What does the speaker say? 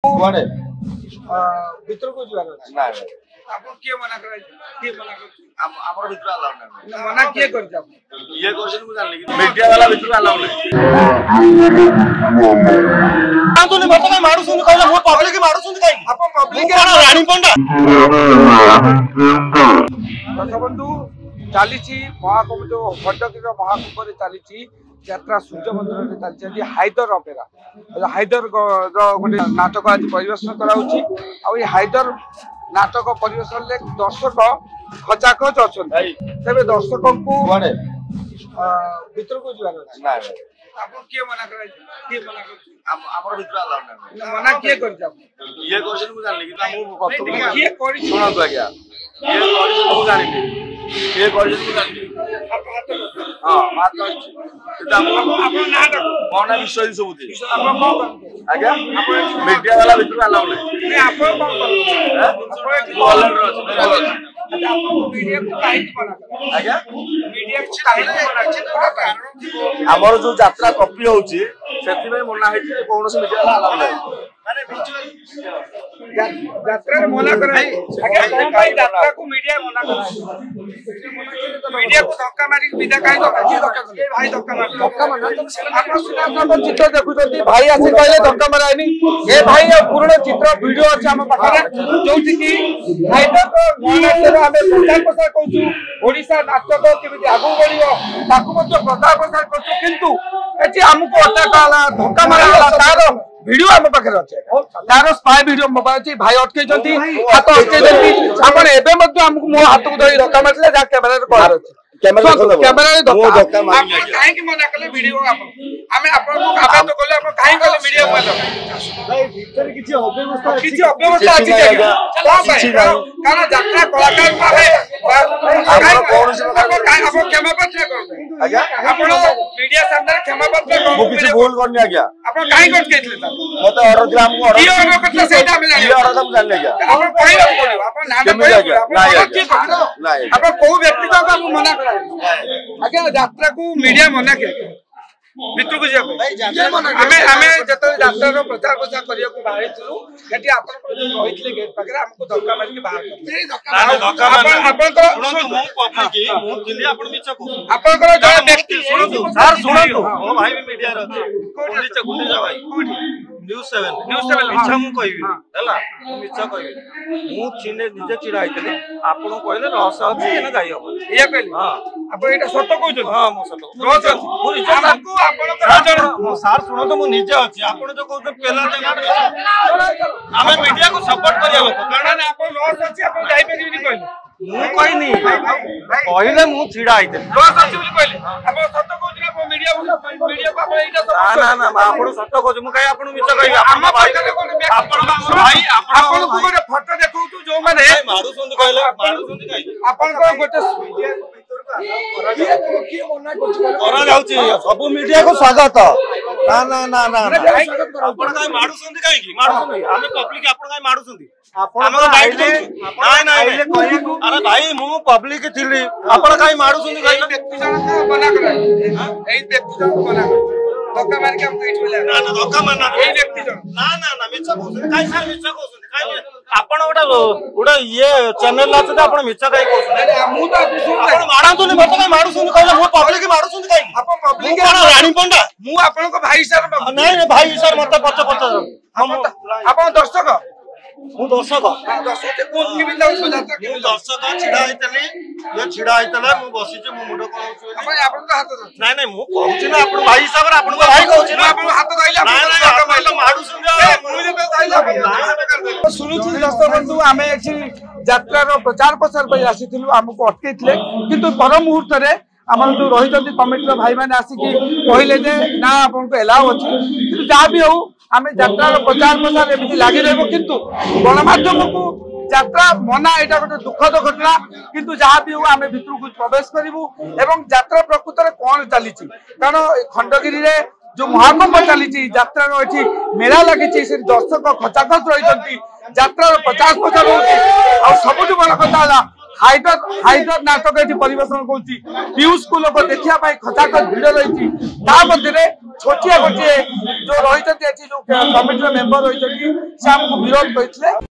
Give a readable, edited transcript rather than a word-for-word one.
କୁଆଡେ ଭିତରକୁ ଯିବାର ଅଛି। ନାଇଁ ନାଇଁ ଆପଣ କିଏ ମନା କରାଇ କିଏ ମନା କରୁଛି? ଆମର ଭିତରୁ ଆଲାଉ ନାହିଁ। ମନା କିଏ କରିଛି ଆପଣ? ଇଏ କରିଛନ୍ତି ମୁଁ ଜାଣିଲି କିନ୍ତୁ ମିଡିଆ ବାଲା ଭିତରୁ ଆଲାଉ ନାହିଁ। ଆନ୍ତୁନି ବର୍ତ୍ତମାନ ମାରୁଛନ୍ତି କହିଲେ ମୁଁ ପବ୍ଲିକ ମାରୁଛନ୍ତି କାହିଁକି? ଆପଣ ପବ୍ଲିକ ରାଣୀ ପଣ୍ଡା ଦର୍ଶକବନ୍ଧୁ ଚାଲିଛି ମହାକୁମ୍ଭ ଯୋଉ ଖଣ୍ଡଗିରିର ମହାକୁମ୍ଭରେ ଚାଲିଛି ଯାତ୍ରା ସୂର୍ଯ୍ୟ ମନ୍ଦିରରେ ଚାଲିଛି ଆଜି ହାଇଦର ଅପେରା ହାଇଦର ଗୋଟେ ନାଟକ ଆଜି ପରିବେଷଣ କରାଯାଉଛି ଆଉ ଏଇ ହାଇଦର ନାଟକ ପରିବେଷଣରେ ଦର୍ଶକ ଖଚାଖଚ ଅଛନ୍ତି ତେବେ ଦର୍ଶକଙ୍କୁ କୁଆଡେ ଭିତରକୁ ଯିବାର ଅଛି। ନାଇଁ ନାଇଁ ଆପଣ କିଏ ମନା କରାଇ କିଏ ମନା କରୁଛି? ଆମର ଭିତରୁ ଆଲାଉ ନାହିଁ। ମନା କିଏ କରିଛି ଆପଣ? ଇଏ କରିଛନ୍ତି ମୁଁ ଜାଣିଲି କିନ୍ତୁ ମୁଁ ପ୍ରଥମେ କିଏ କରିଛି? ଶୁଣନ୍ତୁ ଆଜ୍ଞା ଇଏ କରିଛନ୍ତି ମୁଁ ଜାଣିଲି ଇଏ କରିଛନ୍ତି ମୁଁ ଜାଣିଲି ହଁ ମାତ ଅଛି କିନ୍ତୁ ଆପଣ ନାଁ ଡାକୁ। ମୋ ନାଁ ବିଶ୍ୱଜିତ ସବୁତି ଆପଣ କଣ କରନ୍ତି? ଆଜ୍ଞା ମିଡିଆ ବାଲା ଭିତରୁ ଆଲାଉ ନାହିଁ। ଆପଣ କଣ କରନ୍ତି? ଆପଣ ଏଠି ଭଲେଣ୍ଟର ଅଛି ମିଡିଆକୁ କାହିଁକି ମନା କଲେ? ଆଜ୍ଞା ମିଡିଆକୁ କାହିଁକି ମନା କଲେ? ଆମର ଯୋଉ ଯାତ୍ରା କପି ହଉଛି ସେଥିପାଇଁ ମନା ହେଇଛି ଯେ କୌଣସି ମିଡିଆ ବାଲା ଆଲାଉ ନାହିଁ। ଯାତ୍ରାରେ ମନା କରାଯାଏ ଆଜ୍ଞା କଣ ପାଇଁ ଯାତ୍ରାକୁ ମିଡିଆ ମନା କରାଯାଏ? ମିଡିଆକୁ ଧକ୍କା ମାରିକି ବିଦା କାହିଁ ଧକ୍କା ଏ ଭାଇ ଧକ୍କା ମାରି ଆପଣ ସିନାଙ୍କ ଚିତ୍ର ଦେଖୁଛନ୍ତି ଭାଇ ଆସି କହିଲେ ଧକ୍କା ମରାଏନି ଏ ଭାଇ ପୁରୁଣା ଚିତ୍ର ଭିଡିଓ ଅଛି ଆମ ପାଖରେ ଯୋଉଠି କି ହାଇଦର ଗଣନାଟ୍ୟର ଆମେ ପ୍ରଚାର ପ୍ରସାର କରୁଛୁ ଓଡିଶା ନାଟକ କେମିତି ଆଗକୁ ବଢିବ ତାକୁ ମଧ୍ୟ ପ୍ରଚାର ପ୍ରସାର କରୁଛୁ କିନ୍ତୁ ଏଠି ଆମକୁ ଅଟକ ହେଲା ଧକ୍କା ମରା ହେଲା ତାର ভিডিও ଆମ ପାଖରେ ଅଛି ତାର ସ୍ପାଇ ଭିଡିଓ ମୋ ପାଖରେ ଅଛି ଭାଇ ଅଟକେଇଛନ୍ତି ହାତ ଅଟକେଇଛନ୍ତି ଆପଣ ଏବେ ମଧ୍ୟ ଆମକୁ ମୋ ହାତକୁ ଧରି ଧକ୍କା ମାରିଥିଲେ ଯାହା କ୍ୟାମେରାରେ କଳାର ଅଛି କ୍ୟାମେରାରେ ଧକ୍କା ଆପଣ କାହିଁକି ମନା କଲେ ଭିଡିଓ ଆମେ ଆପଣଙ୍କୁ ଆବେଦନ କଲେ ଆପଣ କାହିଁକି କଲେ ଭିଡିଓ ମନା ଭିତରେ କିଛି ଅବ୍ୟବସ୍ଥା କିଛି ଅବ୍ୟବସ୍ଥା ଅଛି କାରଣ ଯାତ୍ରା କଳାକାର ଆପଣ କ୍ଷମା ପ୍ରାର୍ଥନା କରନ୍ତୁ ଆଜ୍ଞା ଆପଣ ମିଡିଆ ସାମ୍ନାରେ କ୍ଷମା ପ୍ରାର୍ଥନା ମୁଁ କିଛି କରନ୍ତୁ ଭୁଲ କରିନି ଆଜ୍ଞା ଆପଣ କାହିଁକି ଅଟକେଇଥିଲେ ମତେ ଅର୍ଡର ଥିଲା ଆମକୁ କି ଅର୍ଡର କରିଥିଲେ ସେଇଟା ଆମେ ଜାଣିବା ଅର୍ଡର ମୁଁ ଜାଣିଲି ଆଜ୍ଞା ଆପଣ କହିବାକୁ ପଡିବ ଆପଣ ନାମ କହିବାକୁ ନାଇଁ ଆପଣ କୋଉ ବ୍ୟକ୍ତି ଆମକୁ ମନା କରାଯାଏ ଆଜ୍ଞା ଯାତ୍ରାକୁ ମିଡିଆ ମନା କିଏ ଭିତରକୁ ଯିବା ପାଇଁ ଆମେ ଯେତେବେଳେ ଯାତ୍ରାର ପ୍ରଚାର ପ୍ରସାର କରିବାକୁ ବାହାରିଥିଲୁ ସେଠି ଆପଣଙ୍କର ଯୋଉ ରହିଥିଲେ ଗେଟ୍ ପାଖରେ ଆମକୁ ଧକ୍କା ମାରିକି ବାହାର ଆପଣଙ୍କର ଜଣେ ବ୍ୟକ୍ତି ଶୁଣନ୍ତୁ ସାର୍ ଶୁଣନ୍ତୁ ମୋ ଭାଇ ବି ମିଡିଆରେ ଅଛି ଗୁଣ୍ଡିଚା ଭାଇ ନ୍ୟୁଜ 7 ମିଛ ମୁଁ କହିବି ହେଲା ମୁଁ ମିଛ କହିବି ମୁଁ ନିଜେ ଛିଡା ହେଇଥିଲି ଆପଣ କହିଲେ ରହସ୍ୟ ଅଛି ଏଇନା ଯାଇ ହବ ଇଏ କହିଲେ ହଁ ଆପଣ ଏଇଟା ସତ କହୁଛନ୍ତି ହଁ ମୁଁ ସତ ସାର୍ ଶୁଣନ୍ତୁ ମୁଁ ନିଜେ ଅଛି ଆପଣ ଯୋଉ କହୁଛନ୍ତି ପେଲା ଆମେ ମିଡିଆକୁ ସପୋର୍ଟ କରିବା ଲୋକ କାରଣ ଆପଣ ଲସ୍ ଅଛି ଆପଣ ଯାଇପାରିବେନି କହିଲେ ମୁଁ କହିନି କହିଲେ ମୁଁ ଛିଡା ହେଇଥିଲି ଲସ୍ ଅଛି ବୋଲି କହିଲେ ଆପଣ ସତ କହୁଛନ୍ତି ଆପଣ ମିଡିଆକୁ ଆପଣ ଏଇଟା ନା ନା ଆପଣ ସତ କହୁଛି ମୁଁ କାହିଁ ଆପଣଙ୍କୁ ମିଛ କହିବି ଆମ ପାଖରେ ଆପଣଙ୍କୁ ଗୋଟେ ଫଟୋ ଦେଖଉଛୁ ଯୋଉମାନେ ମାରୁଛନ୍ତି କହିଲେ ଆପଣଙ୍କର ଗୋଟେ କରାଯାଉଛି ସବୁ ମିଡିଆକୁ ସ୍ୱାଗତ ନା ନା ନା ନା ଆପଣ କାହିଁ ମାରୁଛନ୍ତି କାହିଁକି ମାରୁଛନ୍ତି ଆମେ ପବ୍ଲିକ ଆପଣ କାହିଁ ମାରୁଛନ୍ତି ଆରେ ଭାଇ ମୁଁ ପବ୍ଲିକ ଥିଲି ଆପଣ କାହିଁ ମାରୁଛନ୍ତି ଏଇ ବ୍ୟକ୍ତି ଜଣକ ମନା କରାଯାଏ ଏଇ ବ୍ୟକ୍ତି ଜଣକ ମନା କରାଯାଏ ଧକ୍କା ମାରିକି ଆମକୁ ଏଇଠି ମିଳିଲା ନା ନା ଧକ୍କା ମାରନା ଏଇ ବ୍ୟକ୍ତି ଜଣକ ନା ନା ନା ମିଛ କହୁଛନ୍ତି କାହିଁ ସାର୍ ମିଛ କହୁଛନ୍ତି କାହିଁ ଆପଣ ଗୋଟେ ଇଏ ଚ୍ୟାନେଲ ଅଛନ୍ତି ଆପଣ ମିଛ କାହିଁ କହୁଛନ୍ତି ମୁଁ ତ ଆପଣ ମାରନ୍ତୁନି ବର୍ତ୍ତମାନ ମାରୁଛନ୍ତି କହିଲେ ମୁଁ ପବ୍ଲିକ ମାରୁଛନ୍ତି କାହିଁକି ଆପଣ ପବ୍ଲିକ ରାଣୀ ପଣ୍ଡା ମୁଁ ଆପଣଙ୍କ ଭାଇ ହିସାବରେ ନାଇଁ ନାଇଁ ଭାଇ ସାର୍ ମତେ ପଚାର ଆପଣ ଦର୍ଶକ ମୁଁ ଦର୍ଶକ ଦର୍ଶକ ଛିଡା ହେଇଥିଲି ଇଏ ଛିଡା ହେଇଥିଲା ମୁଁ ବସିଛି ମୋ ମୁଣ୍ଡ କଣ ହଉଛି ଆପଣଙ୍କ ହାତ ନାଇଁ ନାଇଁ ମୁଁ କହୁଛି ନା ଆପଣ ଭାଇ ହିସାବରେ ଆପଣଙ୍କ ଭାଇ କହୁଛି ନା ଆପଣଙ୍କ ହାତ ଧଇଲେ ଶୁଣୁଛୁ ଦର୍ଶକ ବନ୍ଧୁ ଆମେ ଏଠି ଯାତ୍ରାର ପ୍ରଚାର ପ୍ରସାର ପାଇଁ ଆସିଥିଲୁ ଆମକୁ ଅଟକେଇଥିଲେ କିନ୍ତୁ ପର ମୁହୂର୍ତ୍ତରେ ଆମର ଯୋଉ ରହିଛନ୍ତି କମିଟିର ଭାଇମାନେ ଆସିକି କହିଲେ ଯେ ନା ଆପଣଙ୍କୁ ଏଲାଉ ଅଛି କିନ୍ତୁ ଯାହା ବି ହଉ ଆମେ ଯାତ୍ରାର ପ୍ରଚାର ପ୍ରସାର ଏମିତି ଲାଗି ରହିବ କିନ୍ତୁ ଗଣମାଧ୍ୟମକୁ ଯାତ୍ରା ମନା ଏଇଟା ଗୋଟେ ଦୁଃଖଦ ଘଟଣା କିନ୍ତୁ ଯାହା ବି ହଉ ଆମେ ଭିତରକୁ ପ୍ରବେଶ କରିବୁ ଏବଂ ଯାତ୍ରା ପ୍ରକୃତରେ କଣ ଚାଲିଛି କାରଣ ଖଣ୍ଡଗିରିରେ ଯୋଉ ମହାକୁମ୍ଭ ଚାଲିଛି ଯାତ୍ରାର ଏଠି ମେଳା ଲାଗିଛି ସେ ଦର୍ଶକ ଖଚାଖଚ ରହିଛନ୍ତି ଯାତ୍ରାର ପ୍ରଚାର ପ୍ରସାର ହଉଛି ଆଉ ସବୁଠୁ ବଡ କଥା ହେଲା ହାଇଦର ନାଟକ ଏଠି ପରିବେଷଣ କରୁଛି ପିୟୁଷକୁ ଲୋକ ଦେଖିବା ପାଇଁ ଖଚାଖଚ ଭିଡ ରହିଛି ତା ମଧ୍ୟରେ छोटिया गोटे जो रही जो कमिटी मेंबर रही से आमको विरोध करते